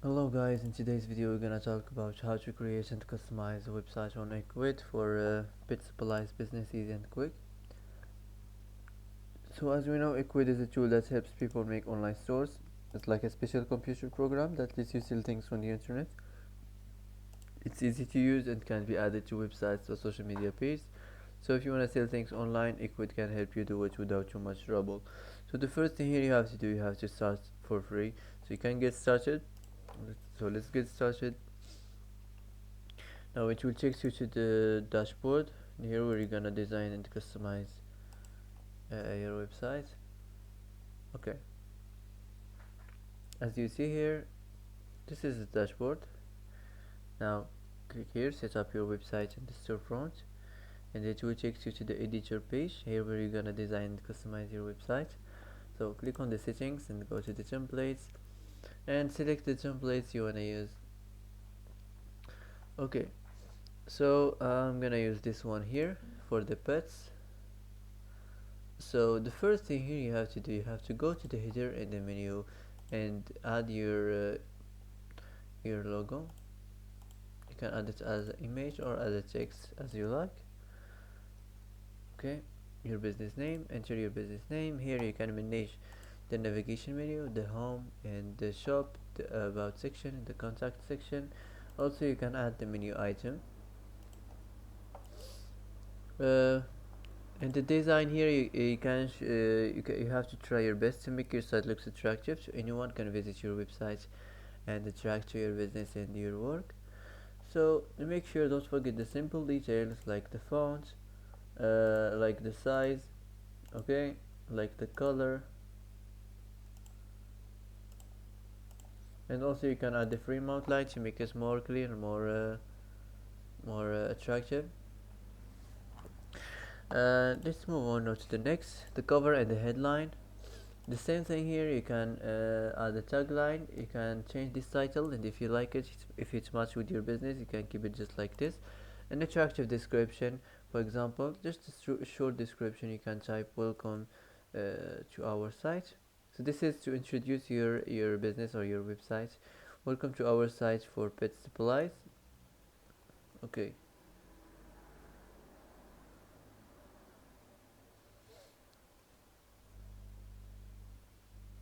Hello guys, in today's video we're gonna talk about how to create and customize a website on Ecwid for pet supplies business easy and quick. So as we know, Ecwid is a tool that helps people make online stores. It's like a special computer program that lets you sell things on the internet. It's easy to use and can be added to websites or social media pages. So if you want to sell things online, Ecwid can help you do it without too much trouble. So the first thing here you have to do, you have to start for free. So you can get started. So let's get started. Now it will take you to the dashboard here where you're gonna design and customize your website. Okay, as you see here, this is the dashboard. Now click here, set up your website in the storefront, and it will take you to the editor page here where you're gonna design and customize your website. So click on the settings and go to the templates and select the templates you wanna use. Okay, so I'm gonna use this one here for the pets. So the first thing here you have to do, you have to go to the header in the menu and add your logo. You can add it as an image or as a text as you like. Okay, your business name, enter your business name. Here you can manage the navigation menu, the home and the shop, the about section, the contact section. Also you can add the menu item. And the design here, you have to try your best to make your site looks attractive so anyone can visit your website and attract to your business and your work. So make sure, don't forget the simple details like the font, like the size, okay, like the color, and also you can add the frame outline to make it more clear and more attractive. Let's move on now to the next, the cover and the headline. The same thing here, you can add a tagline, you can change this title, and if you like it, if it's matched with your business, you can keep it just like this. An attractive description, for example, just a short description, you can type welcome to our site. So this is to introduce your business or your website. Welcome to our site for pet supplies. Okay,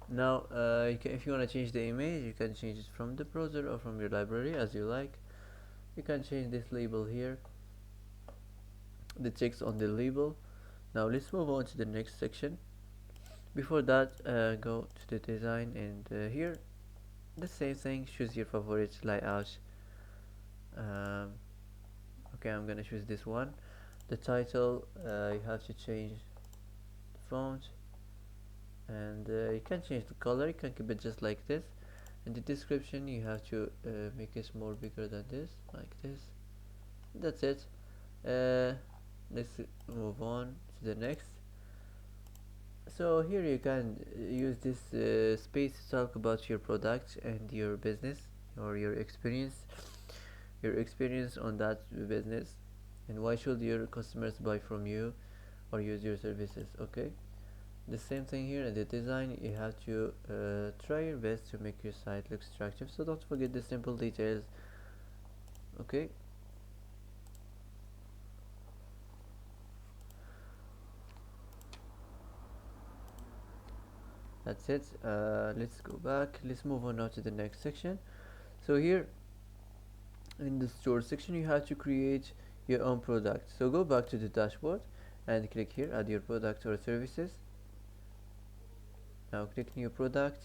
now if you want to change the image, you can change it from the browser or from your library as you like. You can change this label here, the text on the label. Now let's move on to the next section. Before that, go to the design, and here the same thing, choose your favorite layout. um, okay, I'm gonna choose this one. The title, you have to change the font, and you can change the color, you can keep it just like this. And the description, you have to make it more bigger than this, like this. That's it. Let's move on to the next. So here you can use this space to talk about your product and your business or your experience on that business, and why should your customers buy from you or use your services. Okay, the same thing here in the design, you have to try your best to make your site look attractive, so don't forget the simple details. Okay, that's it. Let's go back, let's move on now to the next section. So here in the store section, you have to create your own product. So go back to the dashboard and click here, add your product or services. Now click new product.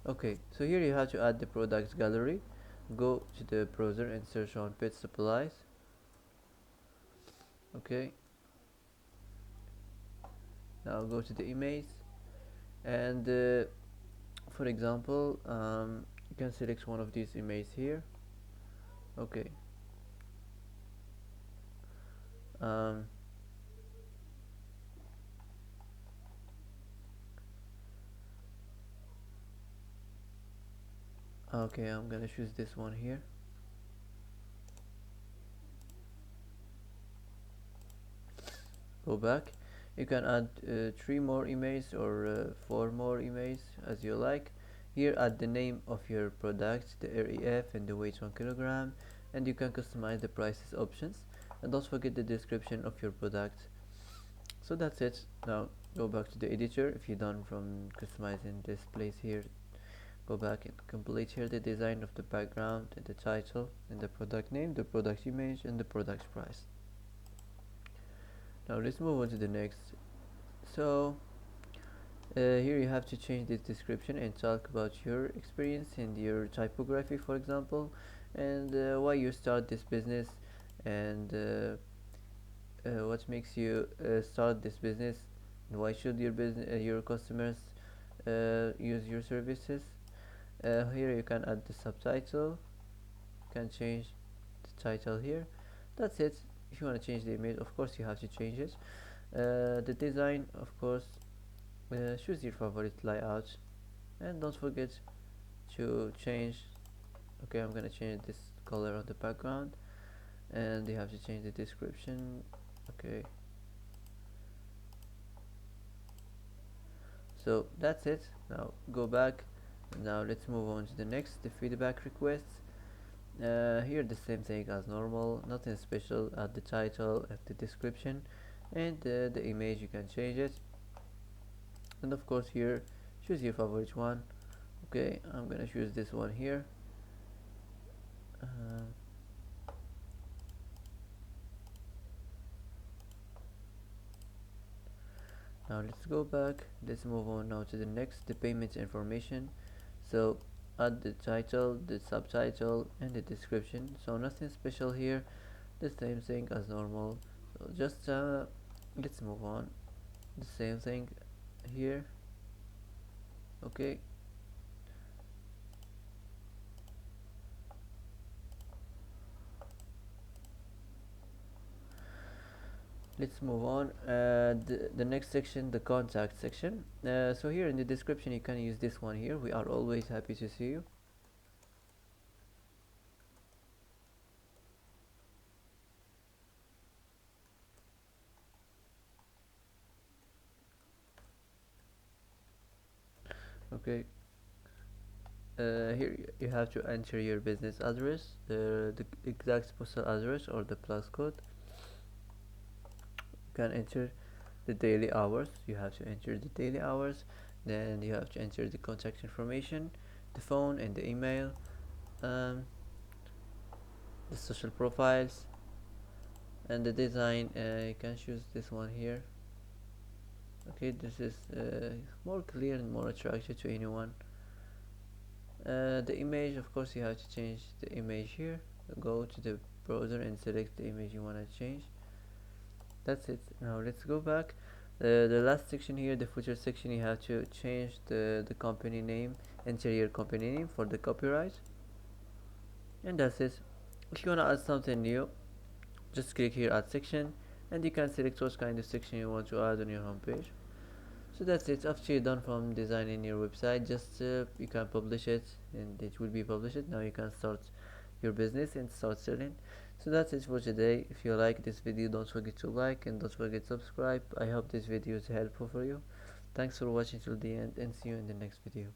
Okay, so here you have to add the product gallery. Go to the browser and search on pet supplies. Okay, now go to the image, and for example, you can select one of these images here. Okay, um, okay, I'm gonna choose this one here. Go back, you can add 3 more images or 4 more images as you like. Here add the name of your product, the REF and the weight 1 kilogram, and you can customize the prices options, and don't forget the description of your product. So that's it. Now go back to the editor. If you're done from customizing this place here, go back and complete here the design of the background and the title and the product name, the product image, and the product price. Now let's move on to the next. So here you have to change this description and talk about your experience and your typography, for example, and why you start this business, and what makes you start this business, and why should your customers use your services. Here you can add the subtitle, you can change the title here. That's it. If you want to change the image, of course you have to change it. The design, of course, choose your favorite layout, and don't forget to change. Okay, I'm gonna change this color on the background, and you have to change the description. Okay, so that's it. Now go back. Now let's move on to the next, the feedback requests. Here the same thing as normal, nothing special. Add the title and the description, and the image you can change it, and of course here choose your favorite one. Okay, I'm gonna choose this one here. Now let's go back. Let's move on now to the next, the payment information. So add the title, the subtitle, and the description. So nothing special here, the same thing as normal. So just let's move on. The same thing here. Okay, let's move on. The next section, the contact section. So here in the description you can use this one here. We are always happy to see you. Okay, here you have to enter your business address, the exact postal address or the plus code. You can enter the daily hours. You have to enter the daily hours. Then you have to enter the contact information, the phone and the email, um, the social profiles, and the design. You can choose this one here. Okay, this is more clear and more attractive to anyone. The image, of course you have to change the image here. Go to the browser and select the image you want to change. That's it. Now let's go back. The last section here, the footer section, you have to change the company name, enter your company name for the copyright, and that's it. If you want to add something new, just click here add section, and you can select what kind of section you want to add on your homepage. So that's it. After you're done from designing your website, just you can publish it, and it will be published. Now you can start your business and start selling. So that's it for today. If you like this video, don't forget to like and don't forget to subscribe. I hope this video is helpful for you. Thanks for watching till the end, and see you in the next video.